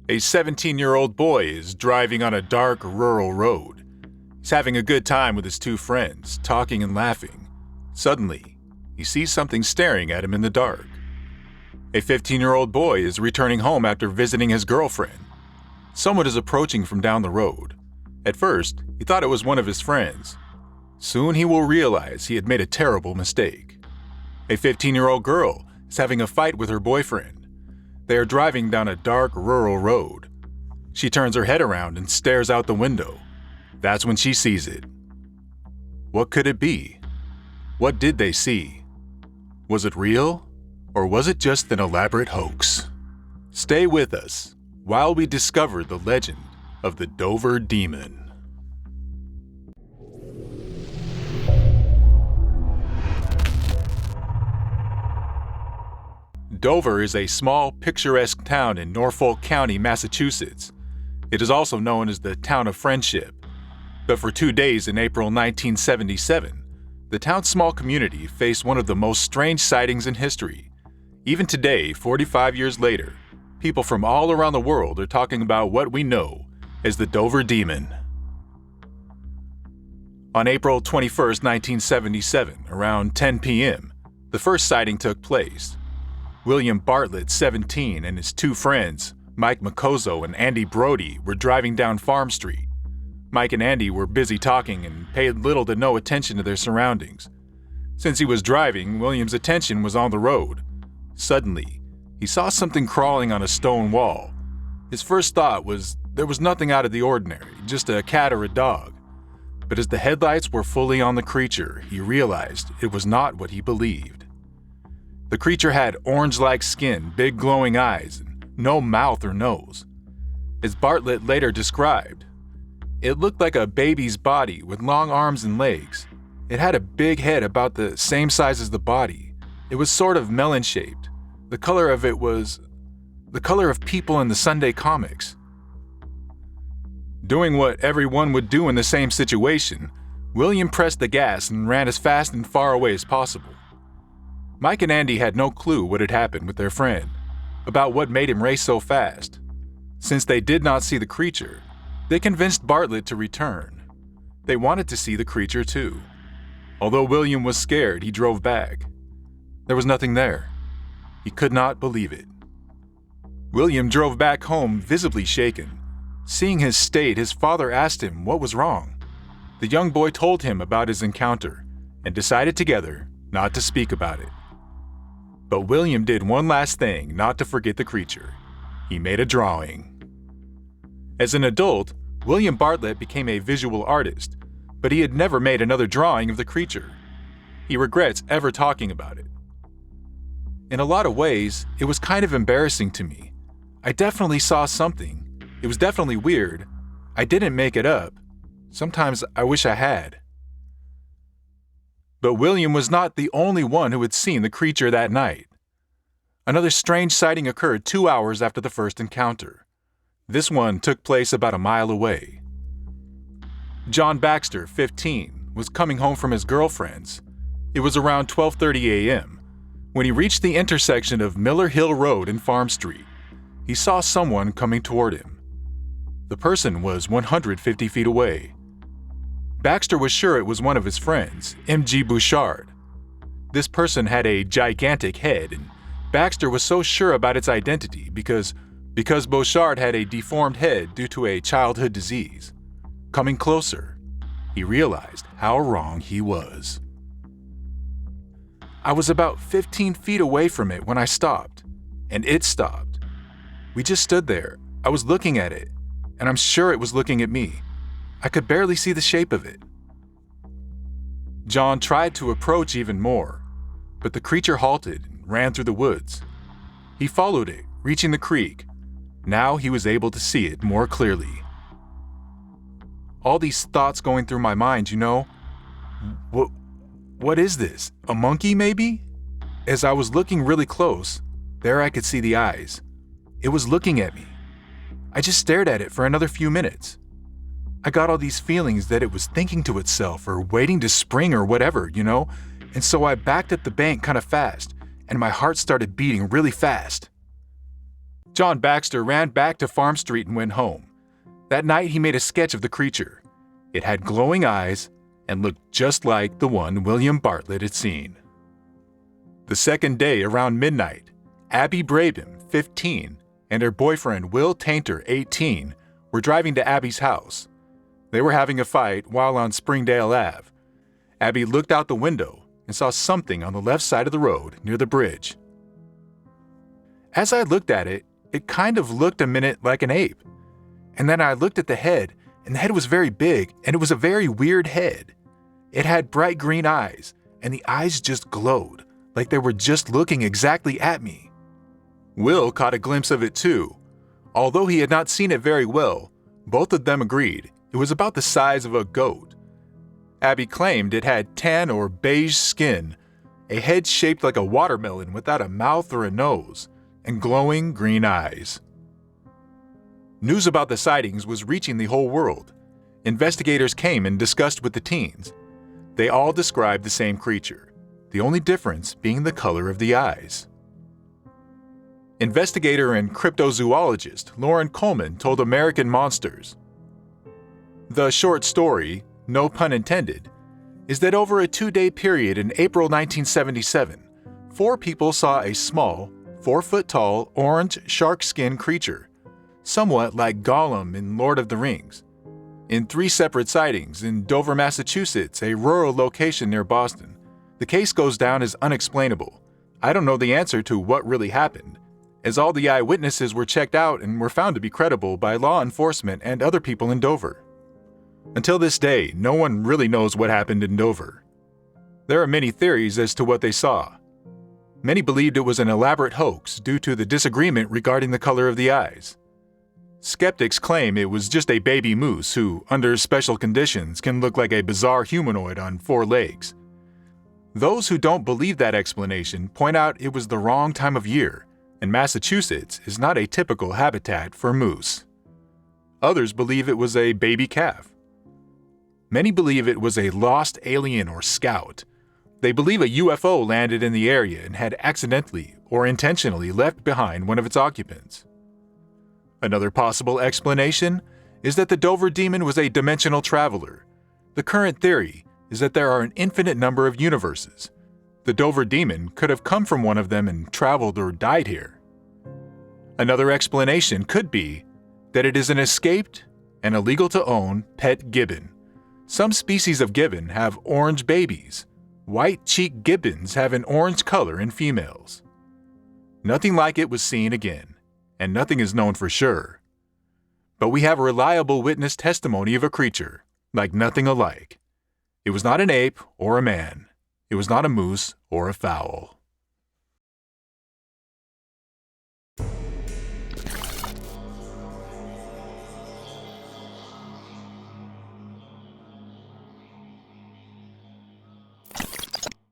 A 17-year-old boy is driving on a dark, rural road. He's having a good time with his two friends, talking and laughing. Suddenly, he sees something staring at him in the dark. A 15-year-old boy is returning home after visiting his girlfriend. Someone is approaching from down the road. At first, he thought it was one of his friends. Soon he will realize he had made a terrible mistake. A 15-year-old girl is having a fight with her boyfriend. They are driving down a dark, rural road. She turns her head around and stares out the window. That's when she sees it. What could it be? What did they see? Was it real, or was it just an elaborate hoax? Stay with us while we discover the legend of the Dover Demon. Dover is a small, picturesque town in Norfolk County, Massachusetts. It is also known as the Town of Friendship. But for 2 days in April 1977, the town's small community faced one of the most strange sightings in history. Even today, 45 years later, people from all around the world are talking about what we know as the Dover Demon. On April 21, 1977, around 10 p.m., the first sighting took place. William Bartlett, 17, and his two friends, Mike Macozo and Andy Brody, were driving down Farm Street. Mike and Andy were busy talking and paid little to no attention to their surroundings. Since he was driving, William's attention was on the road. Suddenly, he saw something crawling on a stone wall. His first thought was there was nothing out of the ordinary, just a cat or a dog. But as the headlights were fully on the creature, he realized it was not what he believed. The creature had orange-like skin, big glowing eyes, and no mouth or nose. As Bartlett later described, it looked like a baby's body with long arms and legs. It had a big head about the same size as the body. It was sort of melon-shaped. The color of it was the color of people in the Sunday comics. Doing what everyone would do in the same situation, William pressed the gas and ran as fast and far away as possible. Mike and Andy had no clue what had happened with their friend, about what made him race so fast. Since they did not see the creature, they convinced Bartlett to return. They wanted to see the creature too. Although William was scared, he drove back. There was nothing there. He could not believe it. William drove back home visibly shaken. Seeing his state, his father asked him what was wrong. The young boy told him about his encounter and decided together not to speak about it. But William did one last thing not to forget the creature. He made a drawing. As an adult, William Bartlett became a visual artist, but he had never made another drawing of the creature. He regrets ever talking about it. In a lot of ways, it was kind of embarrassing to me. I definitely saw something. It was definitely weird. I didn't make it up. Sometimes I wish I had. But William was not the only one who had seen the creature that night. Another strange sighting occurred 2 hours after the first encounter. This one took place about a mile away. John Baxter, 15, was coming home from his girlfriend's. It was around 12:30 a.m. When he reached the intersection of Miller Hill Road and Farm Street, he saw someone coming toward him. The person was 150 feet away. Baxter was sure it was one of his friends, M.G. Bouchard. This person had a gigantic head, and Baxter was so sure about its identity because Bouchard had a deformed head due to a childhood disease. Coming closer, he realized how wrong he was. I was about 15 feet away from it when I stopped, and it stopped. We just stood there. I was looking at it, and I'm sure it was looking at me. I could barely see the shape of it. John tried to approach even more, but the creature halted and ran through the woods. He followed it, reaching the creek. Now he was able to see it more clearly. All these thoughts going through my mind, you know. What is this? A monkey, maybe? As I was looking really close, there I could see the eyes. It was looking at me. I just stared at it for another few minutes. I got all these feelings that it was thinking to itself or waiting to spring or whatever, you know? And so I backed up the bank kind of fast, and my heart started beating really fast. John Baxter ran back to Farm Street and went home. That night he made a sketch of the creature. It had glowing eyes and looked just like the one William Bartlett had seen. The second day, around midnight, Abby Brabham, 15, and her boyfriend Will Tainter, 18, were driving to Abby's house. They were having a fight while on Springdale Ave. Abby looked out the window and saw something on the left side of the road near the bridge. As I looked at it, it kind of looked a minute like an ape. And then I looked at the head, and the head was very big, and it was a very weird head. It had bright green eyes, and the eyes just glowed, like they were just looking exactly at me. Will caught a glimpse of it too. Although he had not seen it very well, both of them agreed it was about the size of a goat. Abby claimed it had tan or beige skin, a head shaped like a watermelon without a mouth or a nose, and glowing green eyes. News about the sightings was reaching the whole world. Investigators came and discussed with the teens. They all described the same creature, the only difference being the color of the eyes. Investigator and cryptozoologist Lauren Coleman told American Monsters, "The short story, no pun intended, is that over a 2-day period in April 1977, 4 people saw a small, 4-foot-tall, orange shark-skin creature, somewhat like Gollum in Lord of the Rings, in 3 separate sightings in Dover, Massachusetts, a rural location near Boston. The case goes down as unexplainable. I don't know the answer to what really happened, as all the eyewitnesses were checked out and were found to be credible by law enforcement and other people in Dover. Until this day, no one really knows what happened in Dover. There are many theories as to what they saw. Many believed it was an elaborate hoax due to the disagreement regarding the color of the eyes. Skeptics claim it was just a baby moose who, under special conditions, can look like a bizarre humanoid on 4 legs. Those who don't believe that explanation point out it was the wrong time of year, and Massachusetts is not a typical habitat for moose. Others believe it was a baby calf. Many believe it was a lost alien or scout. They believe a UFO landed in the area and had accidentally or intentionally left behind one of its occupants. Another possible explanation is that the Dover demon was a dimensional traveler. The current theory is that there are an infinite number of universes. The Dover demon could have come from one of them and traveled or died here. Another explanation could be that it is an escaped and illegal to own pet gibbon. Some species of gibbon have orange babies. White-cheeked gibbons have an orange color in females. Nothing like it was seen again, and nothing is known for sure. But we have a reliable witness testimony of a creature, like nothing alike. It was not an ape or a man. It was not a moose or a fowl.